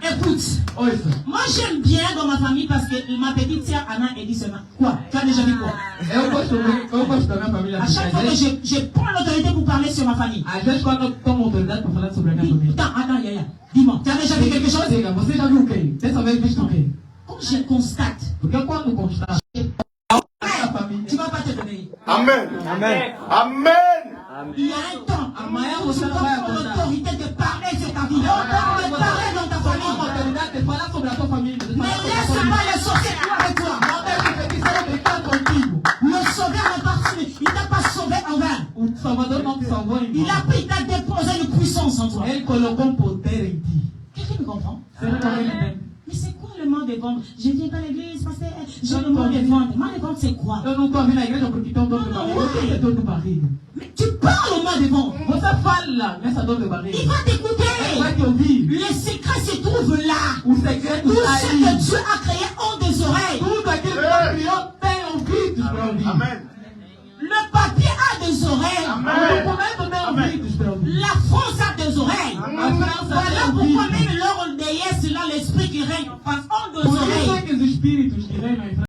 Écoute, ouça, moi j'aime bien dans ma famille parce que ma petite sœur Anna, elle dit seulement quoi? Tu as déjà vu quoi? eu gosto da minha família. À chaque fois que je prends l'autorité pour parler sur ma famille. Às vezes, quando eu tomo autoridade para falar sobre a minha família. Putain, Anna, Yaya, dis-moi, tu as déjà vu quelque chose? Diga, você já viu o quê? Dessa vez visto o quê? Quand je constate, Porque quando constar a família, tu ne vas pas te donner. Amen. Amen. Amen. Il y a un temps, amanhã où tu você dois não vai prendre acordar. l'autorité de parler sur ta vie. De parler dans ta Toma famille. autoridade de falar sobre a tua família. De Mais falar sobre a laisse tua família. pas les sorciers avec toi. Não deixe que feiticeiro brincar contigo. Le sauveur n'a pas, il t'a pas sauvé en vain. O Salvador não te salvou em Il a vão. pris, il t'a déposé une puissance en toi. Ele colocou um poder em ti. Quelqu'un me comprend? Será que alguém me entende? Mais c'est quoi le mal de vendre? Je viens pas à l'église parce que j'ai le mal de vendre. Mal de vendre, c'est quoi? Eu não estou a vir na igreja porque tem dor de Não, barriga. não. Eu tenho dor de barriga. Mais tu parles au mal de vendre. Você fala nessa dor de barriga. Il va Ele vai t'écouter. te ouvir. Le secret se trouve là. O segredo Tout está ce aí. que Dieu a créé ont des oreilles. Tudo aquilo que Deus criou tem ouvidos para ouvir. Amen. Le papier a des oreilles. O Amen. documento tem ouvidos para ouvir. La France a des oreilles. A França Voilà tem pourquoi ouvidos. même leur déesse, là, l'esprit qui règne en face, ont des Por isso oreilles. é que os espíritos que reinam em